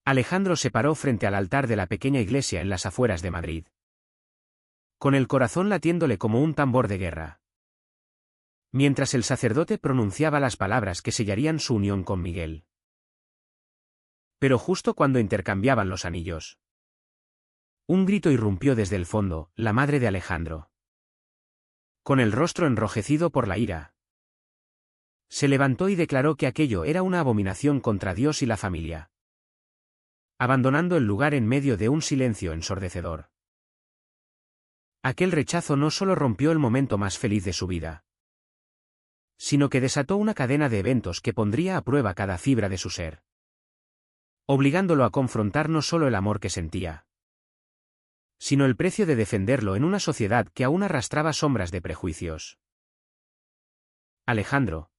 Alejandro se paró frente al altar de la pequeña iglesia en las afueras de Madrid, con el corazón latiéndole como un tambor de guerra. Mientras el sacerdote pronunciaba las palabras que sellarían su unión con Miguel. Pero justo cuando intercambiaban los anillos, un grito irrumpió desde el fondo, la madre de Alejandro. Con el rostro enrojecido por la ira, se levantó y declaró que aquello era una abominación contra Dios y la familia, abandonando el lugar en medio de un silencio ensordecedor. Aquel rechazo no solo rompió el momento más feliz de su vida, sino que desató una cadena de eventos que pondría a prueba cada fibra de su ser, obligándolo a confrontar no solo el amor que sentía, sino el precio de defenderlo en una sociedad que aún arrastraba sombras de prejuicios. Alejandro,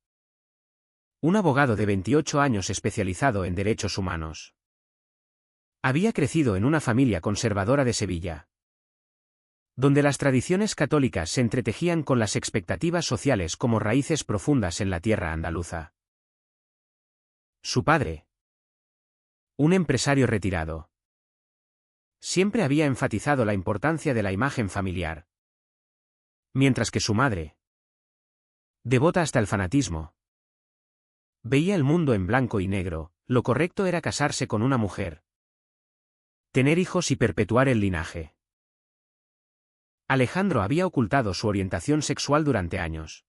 un abogado de 28 años especializado en derechos humanos, había crecido en una familia conservadora de Sevilla, donde las tradiciones católicas se entretejían con las expectativas sociales como raíces profundas en la tierra andaluza. Su padre, un empresario retirado, siempre había enfatizado la importancia de la imagen familiar, mientras que su madre, devota hasta el fanatismo, veía el mundo en blanco y negro. Lo correcto era casarse con una mujer, tener hijos y perpetuar el linaje. Alejandro había ocultado su orientación sexual durante años,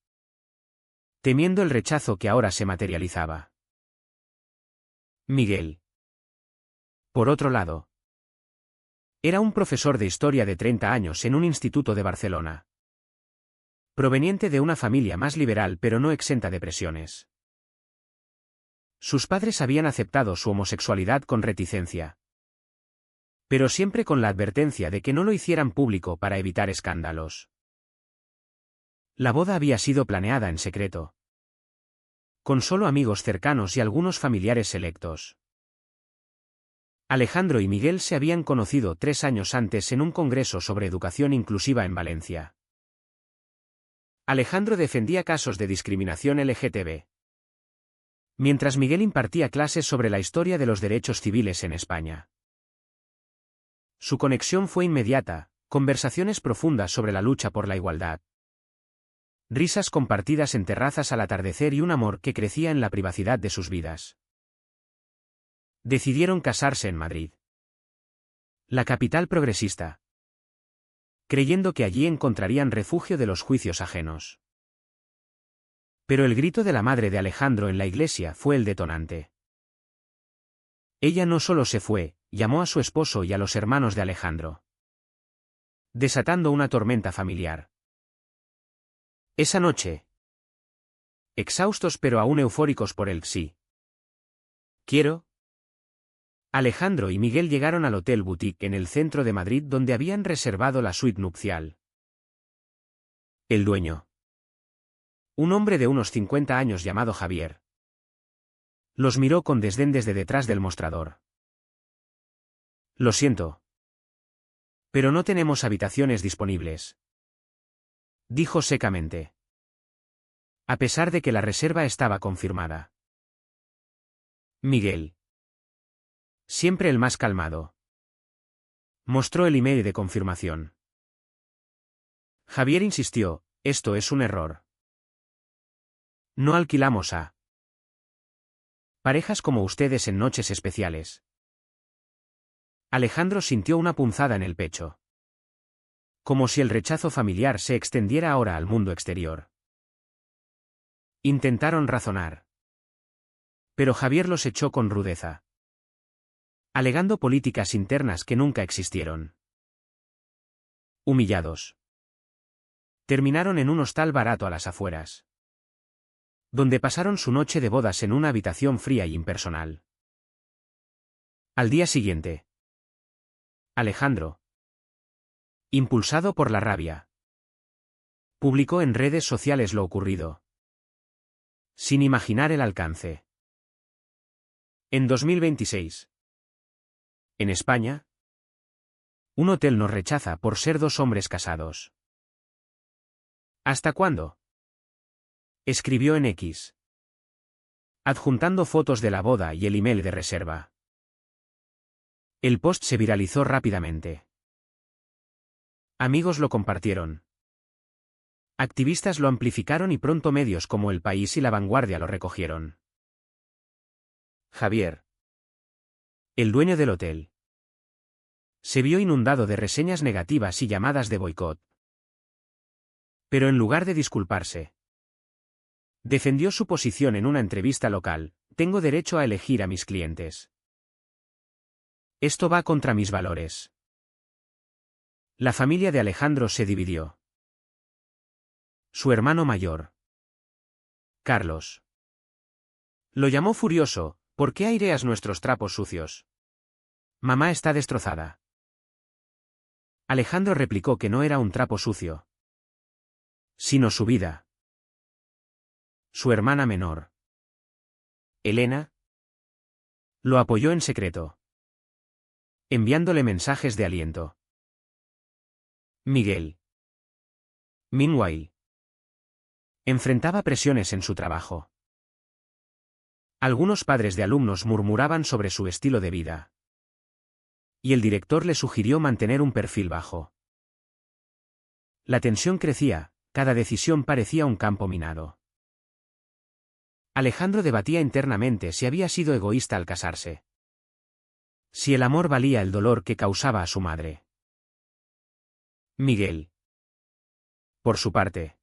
temiendo el rechazo que ahora se materializaba. Miguel, por otro lado, era un profesor de historia de 30 años en un instituto de Barcelona, proveniente de una familia más liberal pero no exenta de presiones. Sus padres habían aceptado su homosexualidad con reticencia, pero siempre con la advertencia de que no lo hicieran público para evitar escándalos. La boda había sido planeada en secreto, con solo amigos cercanos y algunos familiares selectos. Alejandro y Miguel se habían conocido 3 años antes en un congreso sobre educación inclusiva en Valencia. Alejandro defendía casos de discriminación LGTB, mientras Miguel impartía clases sobre la historia de los derechos civiles en España. Su conexión fue inmediata, conversaciones profundas sobre la lucha por la igualdad, risas compartidas en terrazas al atardecer y un amor que crecía en la privacidad de sus vidas. Decidieron casarse en Madrid, la capital progresista, creyendo que allí encontrarían refugio de los juicios ajenos. Pero el grito de la madre de Alejandro en la iglesia fue el detonante. Ella no solo se fue, llamó a su esposo y a los hermanos de Alejandro, desatando una tormenta familiar. Esa noche, exhaustos pero aún eufóricos por el sí quiero, Alejandro y Miguel llegaron al Hotel Boutique en el centro de Madrid donde habían reservado la suite nupcial. El dueño, un hombre de unos 50 años llamado Javier, los miró con desdén desde detrás del mostrador. Lo siento, pero no tenemos habitaciones disponibles, dijo secamente, a pesar de que la reserva estaba confirmada. Miguel, siempre el más calmado, mostró el email de confirmación. Javier insistió, esto es un error. No alquilamos a parejas como ustedes en noches especiales. Alejandro sintió una punzada en el pecho, como si el rechazo familiar se extendiera ahora al mundo exterior. Intentaron razonar, pero Javier los echó con rudeza, alegando políticas internas que nunca existieron. Humillados, terminaron en un hostal barato a las afueras, donde pasaron su noche de bodas en una habitación fría y impersonal. Al día siguiente, Alejandro, impulsado por la rabia, publicó en redes sociales lo ocurrido, sin imaginar el alcance. En 2026. En España, un hotel nos rechaza por ser 2 hombres casados. ¿Hasta cuándo?, escribió en X, adjuntando fotos de la boda y el email de reserva. El post se viralizó rápidamente. Amigos lo compartieron. Activistas lo amplificaron y pronto medios como El País y La Vanguardia lo recogieron. Javier, el dueño del hotel, se vio inundado de reseñas negativas y llamadas de boicot. Pero en lugar de disculparse, defendió su posición en una entrevista local: tengo derecho a elegir a mis clientes. Esto va contra mis valores. La familia de Alejandro se dividió. Su hermano mayor, Carlos, lo llamó furioso: ¿por qué aireas nuestros trapos sucios? Mamá está destrozada. Alejandro replicó que no era un trapo sucio, sino su vida. Su hermana menor, Elena, lo apoyó en secreto, enviándole mensajes de aliento. Miguel, meanwhile, enfrentaba presiones en su trabajo. Algunos padres de alumnos murmuraban sobre su estilo de vida, y el director le sugirió mantener un perfil bajo. La tensión crecía, cada decisión parecía un campo minado. Alejandro debatía internamente si había sido egoísta al casarse. Si el amor valía el dolor que causaba a su madre. Miguel, por su parte,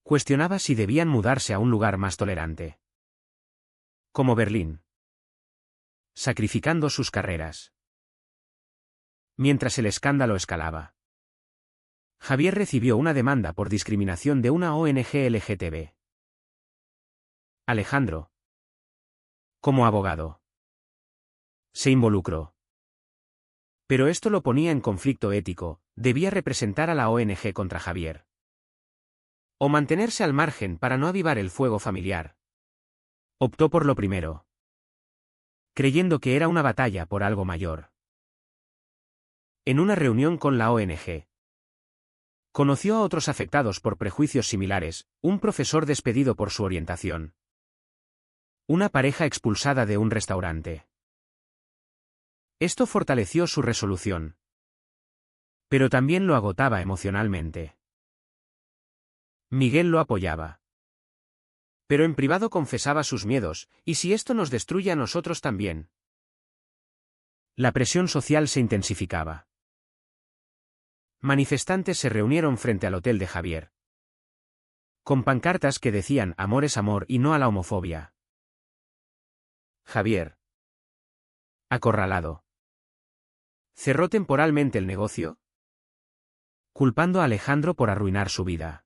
cuestionaba si debían mudarse a un lugar más tolerante, como Berlín, sacrificando sus carreras. Mientras el escándalo escalaba, Javier recibió una demanda por discriminación de una ONG LGTB. Alejandro, como abogado, se involucró. Pero esto lo ponía en conflicto ético: debía representar a la ONG contra Javier, o mantenerse al margen para no avivar el fuego familiar. Optó por lo primero, creyendo que era una batalla por algo mayor. En una reunión con la ONG, conoció a otros afectados por prejuicios similares: un profesor despedido por su orientación, una pareja expulsada de un restaurante. Esto fortaleció su resolución, pero también lo agotaba emocionalmente. Miguel lo apoyaba, pero en privado confesaba sus miedos: ¿y si esto nos destruye a nosotros también? La presión social se intensificaba. Manifestantes se reunieron frente al hotel de Javier, con pancartas que decían: amor es amor y no a la homofobia. Javier, acorralado, cerró temporalmente el negocio, culpando a Alejandro por arruinar su vida.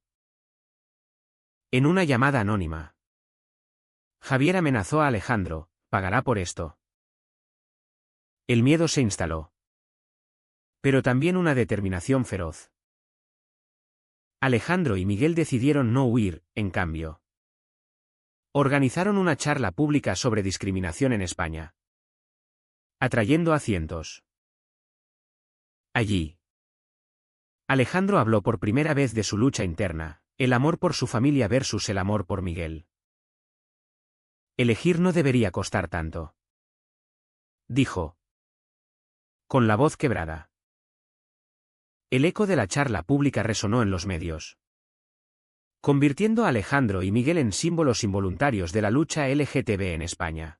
En una llamada anónima, Javier amenazó a Alejandro: pagará por esto. El miedo se instaló, pero también una determinación feroz. Alejandro y Miguel decidieron no huir, en cambio. Organizaron una charla pública sobre discriminación en España, atrayendo a cientos. Allí, Alejandro habló por primera vez de su lucha interna: el amor por su familia versus el amor por Miguel. Elegir no debería costar tanto, dijo, con la voz quebrada. El eco de la charla pública resonó en los medios, convirtiendo a Alejandro y Miguel en símbolos involuntarios de la lucha LGTB en España.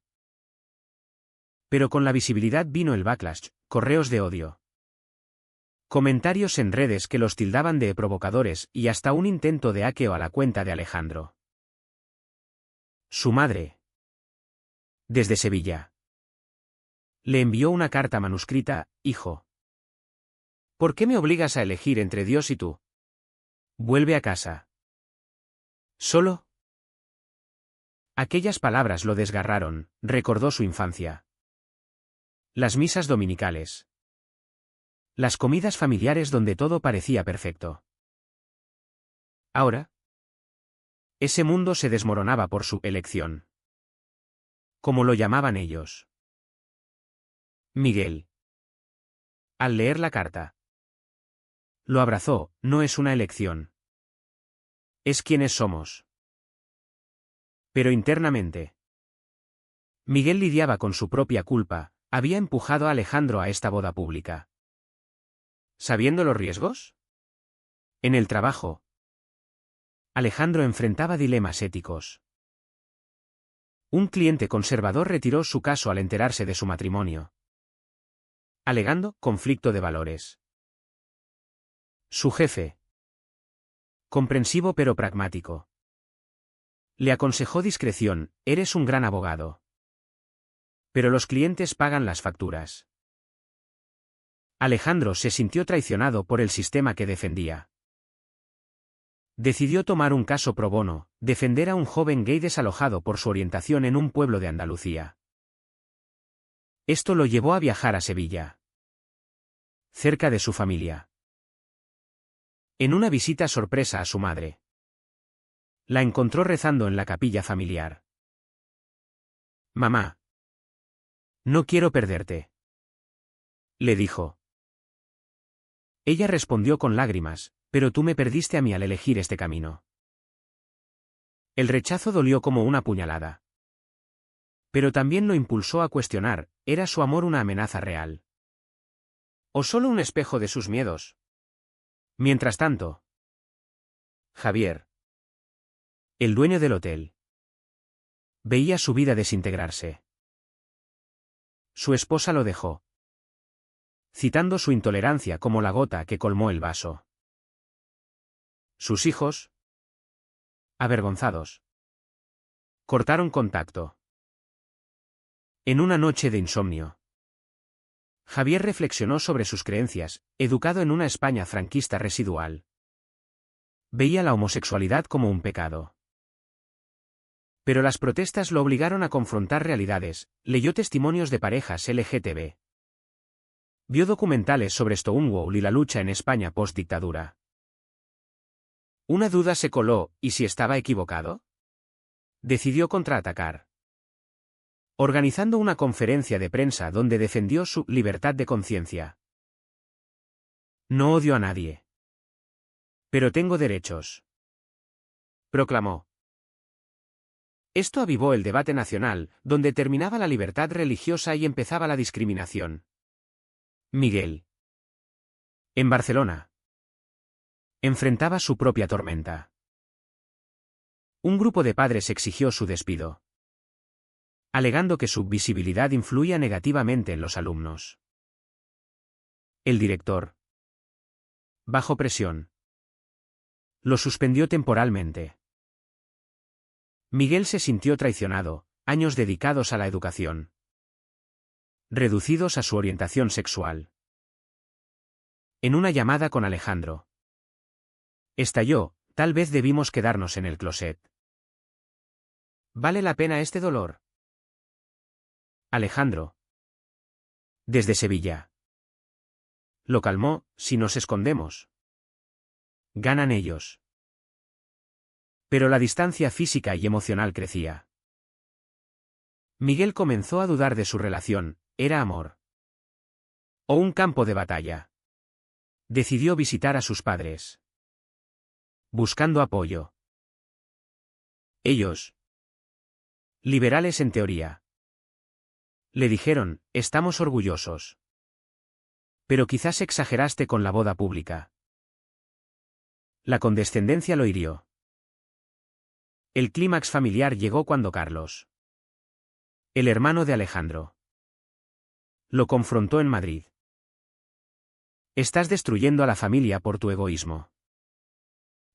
Pero con la visibilidad vino el backlash: correos de odio, comentarios en redes que los tildaban de provocadores y hasta un intento de hackeo a la cuenta de Alejandro. Su madre, desde Sevilla, le envió una carta manuscrita: hijo, ¿por qué me obligas a elegir entre Dios y tú? Vuelve a casa. ¿Solo? Aquellas palabras lo desgarraron. Recordó su infancia, las misas dominicales, las comidas familiares donde todo parecía perfecto. Ahora, ese mundo se desmoronaba por su elección, como lo llamaban ellos. Miguel, al leer la carta, lo abrazó: no es una elección, es quienes somos. Pero internamente, Miguel lidiaba con su propia culpa: había empujado a Alejandro a esta boda pública? ¿Sabiendo los riesgos? En el trabajo, Alejandro enfrentaba dilemas éticos. Un cliente conservador retiró su caso al enterarse de su matrimonio, alegando conflicto de valores. Su jefe, comprensivo pero pragmático, le aconsejó discreción: eres un gran abogado. Pero los clientes pagan las facturas. Alejandro se sintió traicionado por el sistema que defendía. Decidió tomar un caso pro bono, defender a un joven gay desalojado por su orientación en un pueblo de Andalucía. Esto lo llevó a viajar a Sevilla, cerca de su familia. En una visita sorpresa a su madre, la encontró rezando en la capilla familiar. «Mamá, no quiero perderte», le dijo. Ella respondió con lágrimas: «Pero tú me perdiste a mí al elegir este camino». El rechazo dolió como una puñalada. Pero también lo impulsó a cuestionar: ¿era su amor una amenaza real? ¿O solo un espejo de sus miedos? Mientras tanto, Javier, el dueño del hotel, veía su vida desintegrarse. Su esposa lo dejó, citando su intolerancia como la gota que colmó el vaso. Sus hijos, avergonzados, cortaron contacto. En una noche de insomnio, Javier reflexionó sobre sus creencias, educado en una España franquista residual. Veía la homosexualidad como un pecado. Pero las protestas lo obligaron a confrontar realidades: leyó testimonios de parejas LGTB. Vio documentales sobre Stonewall y la lucha en España post-dictadura. Una duda se coló: ¿y si estaba equivocado? Decidió contraatacar, organizando una conferencia de prensa donde defendió su libertad de conciencia. «No odio a nadie, pero tengo derechos», proclamó. Esto avivó el debate nacional, donde terminaba la libertad religiosa y empezaba la discriminación. Miguel, en Barcelona, enfrentaba su propia tormenta. Un grupo de padres exigió su despido, alegando que su visibilidad influía negativamente en los alumnos. El director, bajo presión, lo suspendió temporalmente. Miguel se sintió traicionado: años dedicados a la educación, reducidos a su orientación sexual. En una llamada con Alejandro, estalló: tal vez debimos quedarnos en el closet. ¿Vale la pena este dolor? Alejandro, desde Sevilla, lo calmó: si nos escondemos, ganan ellos. Pero la distancia física y emocional crecía. Miguel comenzó a dudar de su relación: ¿era amor o un campo de batalla? Decidió visitar a sus padres, buscando apoyo. Ellos, liberales en teoría, le dijeron: estamos orgullosos, pero quizás exageraste con la boda pública. La condescendencia lo hirió. El clímax familiar llegó cuando Carlos, el hermano de Alejandro, lo confrontó en Madrid. «Estás destruyendo a la familia por tu egoísmo»,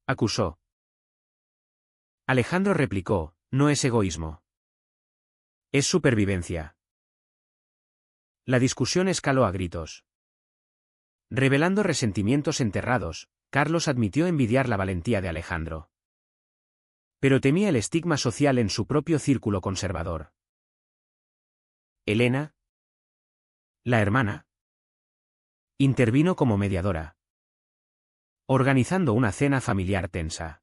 acusó. Alejandro replicó: no es egoísmo, es supervivencia. La discusión escaló a gritos. Revelando resentimientos enterrados, Carlos admitió envidiar la valentía de Alejandro. Pero temía el estigma social en su propio círculo conservador. Elena, la hermana, intervino como mediadora, organizando una cena familiar tensa.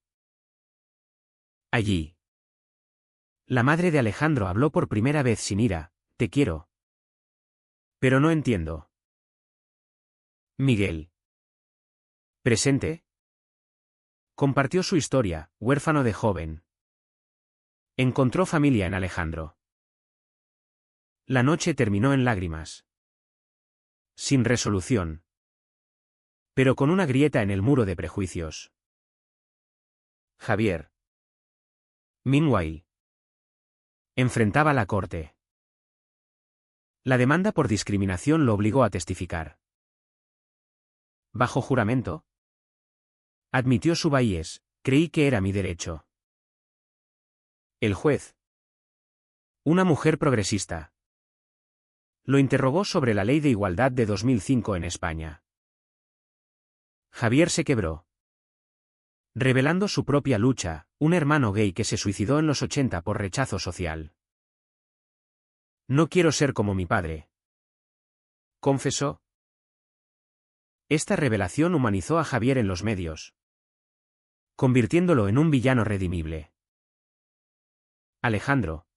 Allí, la madre de Alejandro habló por primera vez sin ira: te quiero, pero no entiendo. Miguel, presente, compartió su historia: huérfano de joven, encontró familia en Alejandro. La noche terminó en lágrimas. Sin resolución. Pero con una grieta en el muro de prejuicios. Javier. Meanwhile. Enfrentaba la corte. La demanda por discriminación lo obligó a testificar. Bajo juramento. Admitió su bias, creí que era mi derecho. El juez. Una mujer progresista. Lo interrogó sobre la Ley de Igualdad de 2005 en España. Javier se quebró. Revelando su propia lucha, un hermano gay que se suicidó en los 80 por rechazo social. No quiero ser como mi padre. Confesó. Esta revelación humanizó a Javier en los medios, convirtiéndolo en un villano redimible. Alejandro.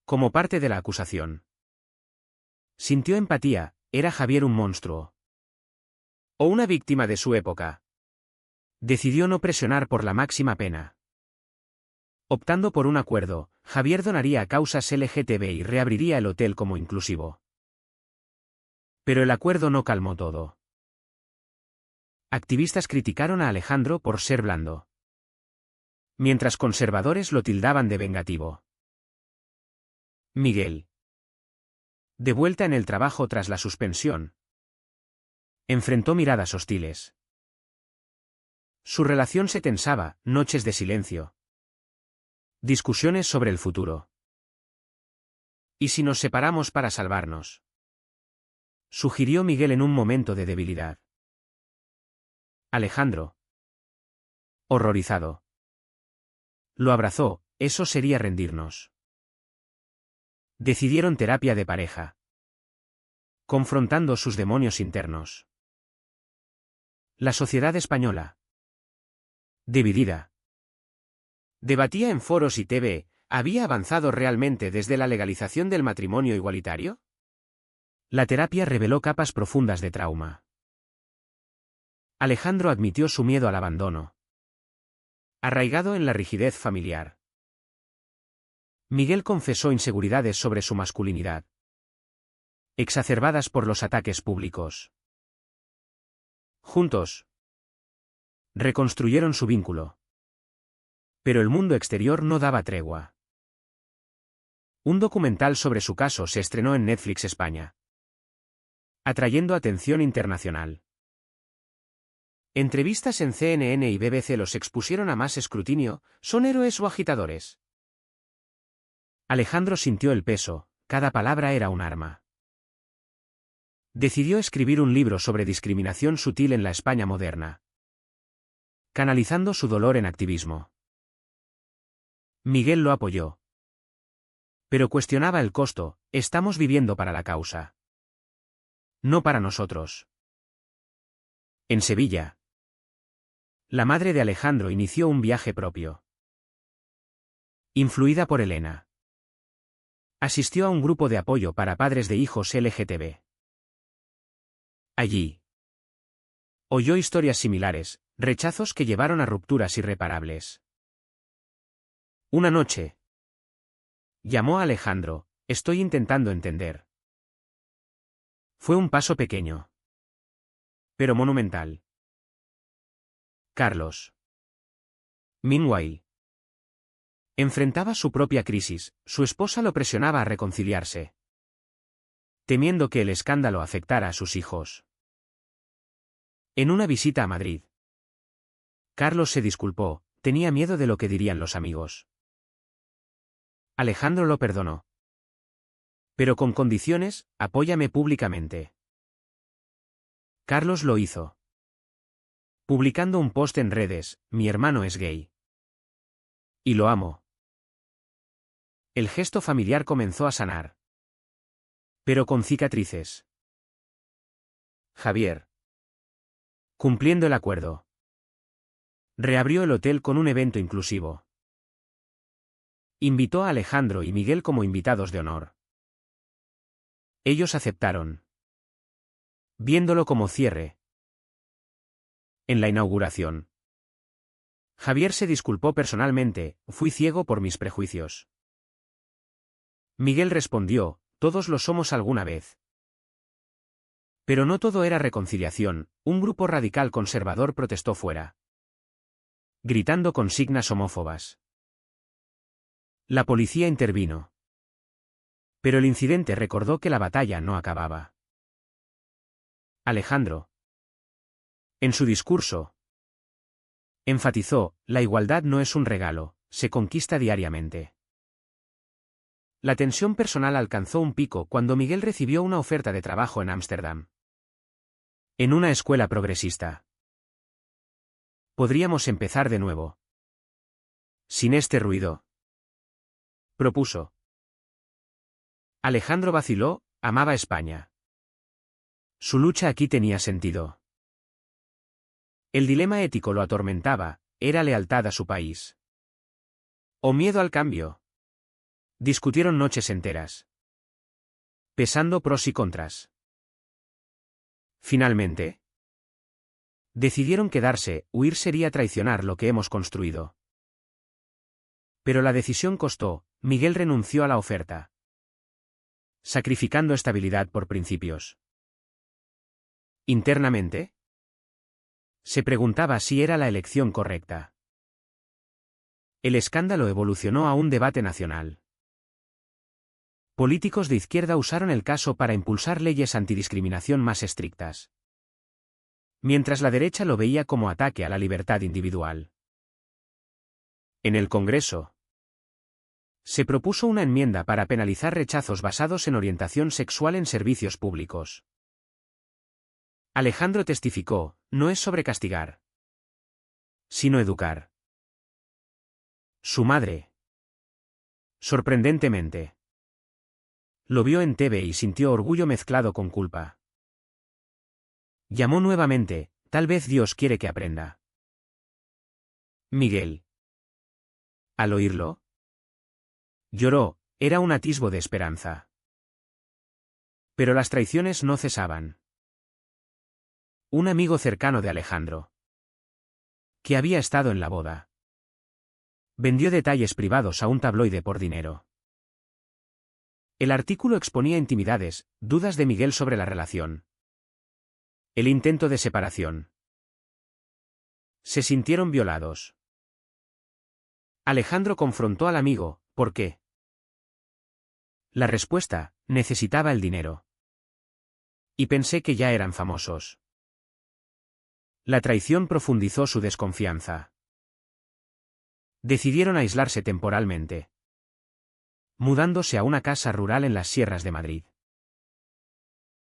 Como parte de la acusación. Sintió empatía, ¿era Javier un monstruo? ¿O una víctima de su época? Decidió no presionar por la máxima pena. Optando por un acuerdo, Javier donaría a causas LGTB y reabriría el hotel como inclusivo. Pero el acuerdo no calmó todo. Activistas criticaron a Alejandro por ser blando, mientras conservadores lo tildaban de vengativo. Miguel. De vuelta en el trabajo tras la suspensión. Enfrentó miradas hostiles. Su relación se tensaba, noches de silencio. Discusiones sobre el futuro. ¿Y si nos separamos para salvarnos? Sugirió Miguel en un momento de debilidad. Alejandro. Horrorizado. Lo abrazó, eso sería rendirnos. Decidieron terapia de pareja. Confrontando sus demonios internos. La sociedad española. Dividida. Debatía en foros y TV, ¿había avanzado realmente desde la legalización del matrimonio igualitario? La terapia reveló capas profundas de trauma. Alejandro admitió su miedo al abandono, arraigado en la rigidez familiar. Miguel confesó inseguridades sobre su masculinidad, exacerbadas por los ataques públicos. Juntos, reconstruyeron su vínculo. Pero el mundo exterior no daba tregua. Un documental sobre su caso se estrenó en Netflix España, atrayendo atención internacional. Entrevistas en CNN y BBC los expusieron a más escrutinio, ¿son héroes o agitadores? Alejandro sintió el peso, cada palabra era un arma. Decidió escribir un libro sobre discriminación sutil en la España moderna, canalizando su dolor en activismo. Miguel lo apoyó. Pero cuestionaba el costo, estamos viviendo para la causa. No para nosotros. En Sevilla. La madre de Alejandro inició un viaje propio. Influida por Elena. Asistió a un grupo de apoyo para padres de hijos LGTB. Allí. Oyó historias similares, rechazos que llevaron a rupturas irreparables. Una noche. Llamó a Alejandro, estoy intentando entender. Fue un paso pequeño, pero monumental. Carlos. Meanwhile. Enfrentaba su propia crisis, su esposa lo presionaba a reconciliarse, temiendo que el escándalo afectara a sus hijos. En una visita a Madrid, Carlos se disculpó, tenía miedo de lo que dirían los amigos. Alejandro lo perdonó. Pero con condiciones, apóyame públicamente. Carlos lo hizo. Publicando un post en redes, mi hermano es gay. Y lo amo. El gesto familiar comenzó a sanar. Pero con cicatrices. Javier. Cumpliendo el acuerdo. Reabrió el hotel con un evento inclusivo. Invitó a Alejandro y Miguel como invitados de honor. Ellos aceptaron. Viéndolo como cierre. En la inauguración. Javier se disculpó personalmente, fui ciego por mis prejuicios. Miguel respondió, todos lo somos alguna vez. Pero no todo era reconciliación, un grupo radical conservador protestó fuera, gritando consignas homófobas. La policía intervino. Pero el incidente recordó que la batalla no acababa. Alejandro, en su discurso, enfatizó, la igualdad no es un regalo, se conquista diariamente. La tensión personal alcanzó un pico cuando Miguel recibió una oferta de trabajo en Ámsterdam, en una escuela progresista. Podríamos empezar de nuevo, sin este ruido, propuso. Alejandro vaciló, amaba España. Su lucha aquí tenía sentido. El dilema ético lo atormentaba, ¿era lealtad a su país o miedo al cambio? Discutieron noches enteras, pesando pros y contras. Finalmente, decidieron quedarse, huir sería traicionar lo que hemos construido. Pero la decisión costó, Miguel renunció a la oferta, sacrificando estabilidad por principios. Internamente, se preguntaba si era la elección correcta. El escándalo evolucionó a un debate nacional. Políticos de izquierda usaron el caso para impulsar leyes antidiscriminación más estrictas, mientras la derecha lo veía como ataque a la libertad individual. En el Congreso, se propuso una enmienda para penalizar rechazos basados en orientación sexual en servicios públicos. Alejandro testificó, no es sobre castigar, sino educar. Su madre, sorprendentemente, lo vio en TV y sintió orgullo mezclado con culpa. Llamó nuevamente, tal vez Dios quiere que aprenda. Miguel, al oírlo, lloró, era un atisbo de esperanza. Pero las traiciones no cesaban. Un amigo cercano de Alejandro, que había estado en la boda, vendió detalles privados a un tabloide por dinero. El artículo exponía intimidades, dudas de Miguel sobre la relación, el intento de separación. Se sintieron violados. Alejandro confrontó al amigo, ¿por qué? La respuesta, necesitaba el dinero. Y pensé que ya eran famosos. La traición profundizó su desconfianza. Decidieron aislarse temporalmente, mudándose a una casa rural en las sierras de Madrid.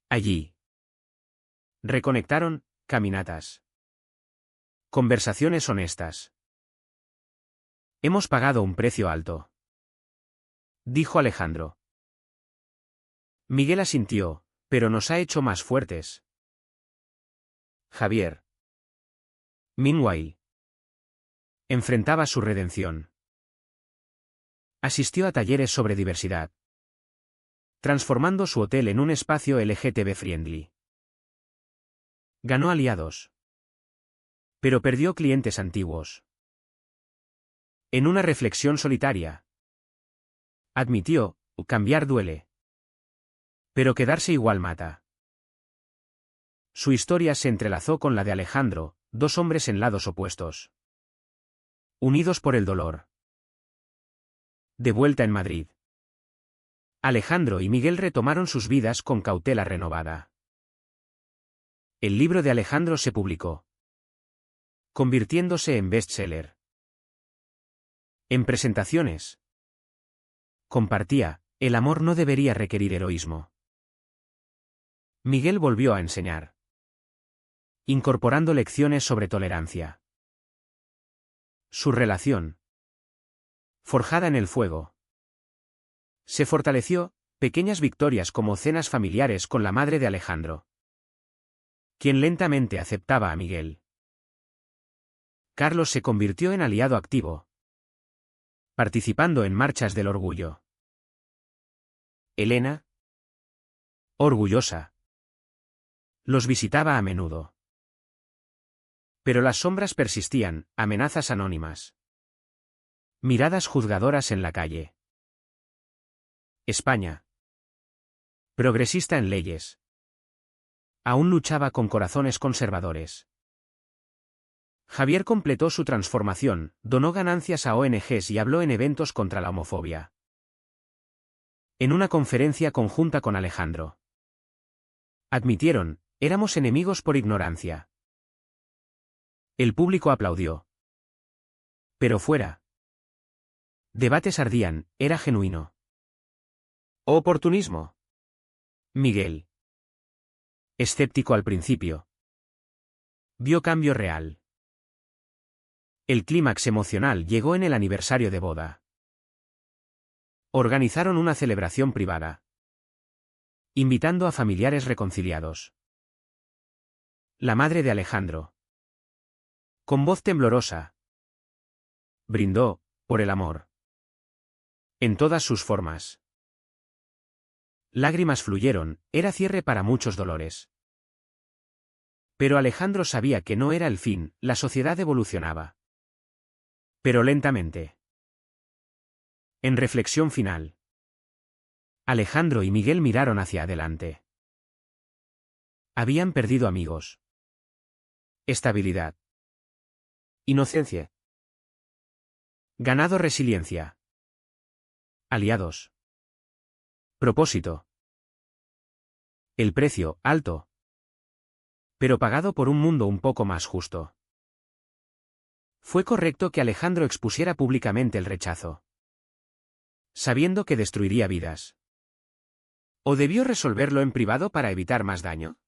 Allí, reconectaron, caminatas, conversaciones honestas. Hemos pagado un precio alto, dijo Alejandro. Miguel asintió, pero nos ha hecho más fuertes. Javier, meanwhile, enfrentaba su redención. Asistió a talleres sobre diversidad, transformando su hotel en un espacio LGTB friendly. Ganó aliados, pero perdió clientes antiguos. En una reflexión solitaria, admitió, cambiar duele, pero quedarse igual mata. Su historia se entrelazó con la de Alejandro, dos hombres en lados opuestos, unidos por el dolor. De vuelta en Madrid, Alejandro y Miguel retomaron sus vidas con cautela renovada. El libro de Alejandro se publicó, convirtiéndose en bestseller. En presentaciones, compartía, el amor no debería requerir heroísmo. Miguel volvió a enseñar, incorporando lecciones sobre tolerancia. Su relación, forjada en el fuego, se fortaleció, pequeñas victorias como cenas familiares con la madre de Alejandro, quien lentamente aceptaba a Miguel. Carlos se convirtió en aliado activo, participando en marchas del orgullo. Elena, orgullosa, los visitaba a menudo. Pero las sombras persistían, amenazas anónimas, miradas juzgadoras en la calle. España, Progresista en leyes. Aún luchaba con corazones conservadores. Javier completó su transformación, donó ganancias a ONGs y habló en eventos contra la homofobia. En una conferencia conjunta con Alejandro. Admitieron, éramos enemigos por ignorancia. El público aplaudió. Pero fuera. Debates ardían, era genuino. Oportunismo. Miguel. Escéptico al principio. Vio cambio real. El clímax emocional llegó en el aniversario de boda. Organizaron una celebración privada, invitando a familiares reconciliados. La madre de Alejandro, con voz temblorosa, brindó, por el amor. En todas sus formas. Lágrimas fluyeron, era cierre para muchos dolores. Pero Alejandro sabía que no era el fin, la sociedad evolucionaba. Pero lentamente. En reflexión final. Alejandro y Miguel miraron hacia adelante. Habían perdido amigos. Estabilidad. Inocencia. Ganado resiliencia. Aliados. Propósito. El precio, alto. Pero pagado por un mundo un poco más justo. Fue correcto que Alejandro expusiera públicamente el rechazo, sabiendo que destruiría vidas. ¿O debió resolverlo en privado para evitar más daño?